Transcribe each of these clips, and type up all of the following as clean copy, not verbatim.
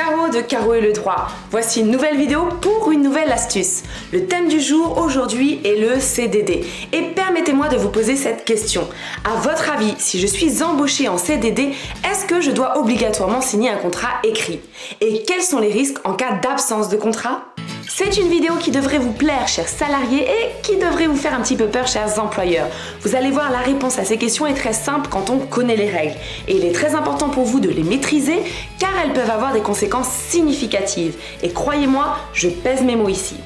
Caro de Caro et le droit. Voici une nouvelle vidéo pour une nouvelle astuce. Le thème du jour aujourd'hui est le CDD. Et permettez-moi de vous poser cette question. À votre avis, si je suis embauchée en CDD, est-ce que je dois obligatoirement signer un contrat écrit? Et quels sont les risques en cas d'absence de contrat? C'est une vidéo qui devrait vous plaire, chers salariés, et qui devrait vous faire un petit peu peur, chers employeurs. Vous allez voir, la réponse à ces questions est très simple quand on connaît les règles. Et il est très important pour vous de les maîtriser, car elles peuvent avoir des conséquences significatives. Et croyez-moi, je pèse mes mots ici.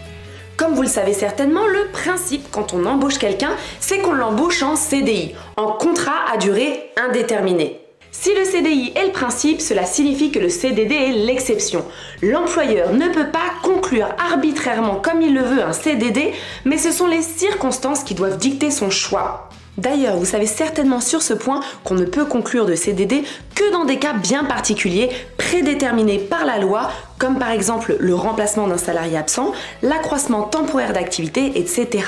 Comme vous le savez certainement, le principe quand on embauche quelqu'un, c'est qu'on l'embauche en CDI, en contrat à durée indéterminée. Si le CDI est le principe, cela signifie que le CDD est l'exception. L'employeur ne peut pas conclure arbitrairement comme il le veut un CDD, mais ce sont les circonstances qui doivent dicter son choix. D'ailleurs, vous savez certainement sur ce point qu'on ne peut conclure de CDD que dans des cas bien particuliers, prédéterminés par la loi, comme par exemple le remplacement d'un salarié absent, l'accroissement temporaire d'activité, etc.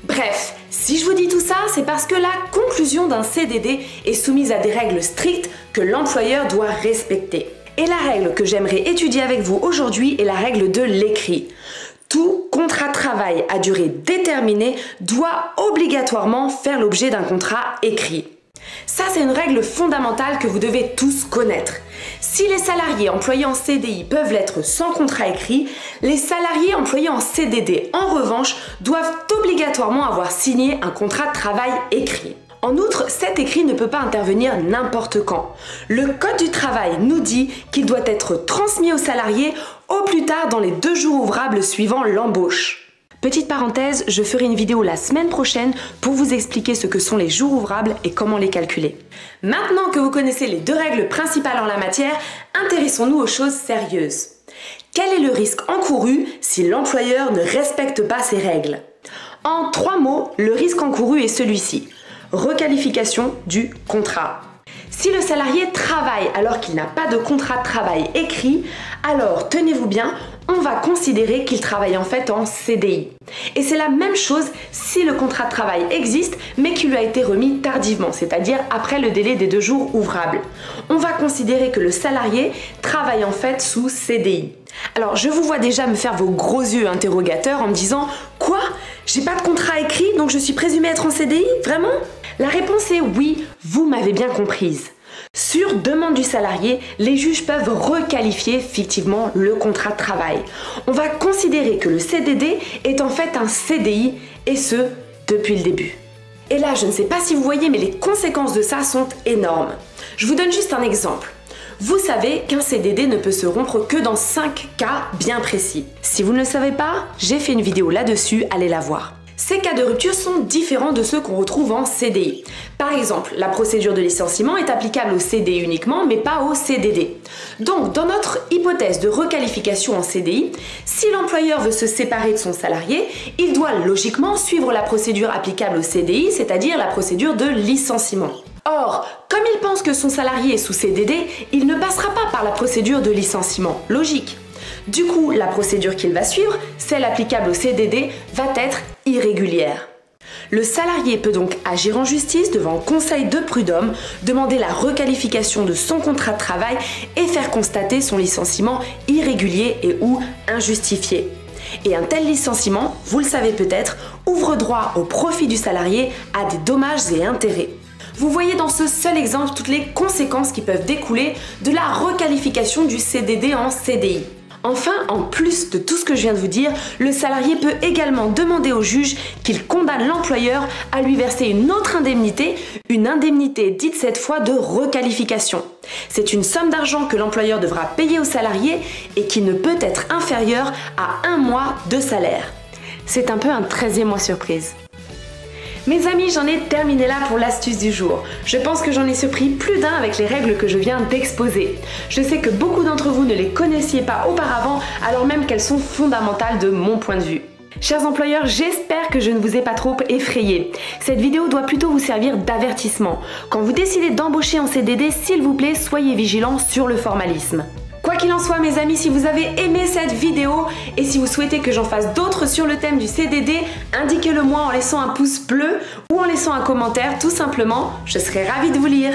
Bref, si je vous dis tout ça, c'est parce que la conclusion d'un CDD est soumise à des règles strictes que l'employeur doit respecter. Et la règle que j'aimerais étudier avec vous aujourd'hui est la règle de l'écrit. Tout contrat de travail à durée déterminée doit obligatoirement faire l'objet d'un contrat écrit. Ça, c'est une règle fondamentale que vous devez tous connaître. Si les salariés employés en CDI peuvent l'être sans contrat écrit, les salariés employés en CDD, en revanche, doivent obligatoirement avoir signé un contrat de travail écrit. En outre, cet écrit ne peut pas intervenir n'importe quand. Le Code du travail nous dit qu'il doit être transmis aux salariés au plus tard dans les 2 jours ouvrables suivant l'embauche. Petite parenthèse, je ferai une vidéo la semaine prochaine pour vous expliquer ce que sont les jours ouvrables et comment les calculer. Maintenant que vous connaissez les 2 règles principales en la matière, intéressons-nous aux choses sérieuses. Quel est le risque encouru si l'employeur ne respecte pas ces règles? En 3 mots, le risque encouru est celui-ci. Requalification du contrat. Si le salarié travaille alors qu'il n'a pas de contrat de travail écrit, alors tenez-vous bien, on va considérer qu'il travaille en fait en CDI. Et c'est la même chose si le contrat de travail existe mais qu'il lui a été remis tardivement, c'est-à-dire après le délai des 2 jours ouvrables. On va considérer que le salarié travaille en fait sous CDI. Alors je vous vois déjà me faire vos gros yeux interrogateurs en me disant « Quoi? J'ai pas de contrat écrit donc je suis présumée être en CDI? Vraiment ?» La réponse est oui, vous m'avez bien comprise. Sur demande du salarié, les juges peuvent requalifier fictivement le contrat de travail. On va considérer que le CDD est en fait un CDI et ce, depuis le début. Et là, je ne sais pas si vous voyez, mais les conséquences de ça sont énormes. Je vous donne juste un exemple. Vous savez qu'un CDD ne peut se rompre que dans 5 cas bien précis. Si vous ne le savez pas, j'ai fait une vidéo là-dessus, allez la voir. Ces cas de rupture sont différents de ceux qu'on retrouve en CDI. Par exemple, la procédure de licenciement est applicable au CDI uniquement, mais pas au CDD. Donc, dans notre hypothèse de requalification en CDI, si l'employeur veut se séparer de son salarié, il doit logiquement suivre la procédure applicable au CDI, c'est-à-dire la procédure de licenciement. Or, comme il pense que son salarié est sous CDD, il ne passera pas par la procédure de licenciement. Logique. Du coup, la procédure qu'il va suivre, celle applicable au CDD, va être irrégulière. Le salarié peut donc agir en justice devant le conseil de prud'homme, demander la requalification de son contrat de travail et faire constater son licenciement irrégulier et ou injustifié. Et un tel licenciement, vous le savez peut-être, ouvre droit au profit du salarié à des dommages et intérêts. Vous voyez dans ce seul exemple toutes les conséquences qui peuvent découler de la requalification du CDD en CDI. Enfin, en plus de tout ce que je viens de vous dire, le salarié peut également demander au juge qu'il condamne l'employeur à lui verser une autre indemnité, une indemnité dite cette fois de requalification. C'est une somme d'argent que l'employeur devra payer au salarié et qui ne peut être inférieure à 1 mois de salaire. C'est un peu un 13e mois surprise. Mes amis, j'en ai terminé là pour l'astuce du jour. Je pense que j'en ai surpris plus d'un avec les règles que je viens d'exposer. Je sais que beaucoup d'entre vous ne les connaissiez pas auparavant, alors même qu'elles sont fondamentales de mon point de vue. Chers employeurs, j'espère que je ne vous ai pas trop effrayé. Cette vidéo doit plutôt vous servir d'avertissement. Quand vous décidez d'embaucher en CDD, s'il vous plaît, soyez vigilants sur le formalisme. Quoi qu'il en soit, mes amis, si vous avez aimé cette vidéo et si vous souhaitez que j'en fasse d'autres sur le thème du CDD, indiquez-le moi en laissant un pouce bleu ou en laissant un commentaire, tout simplement, je serai ravie de vous lire.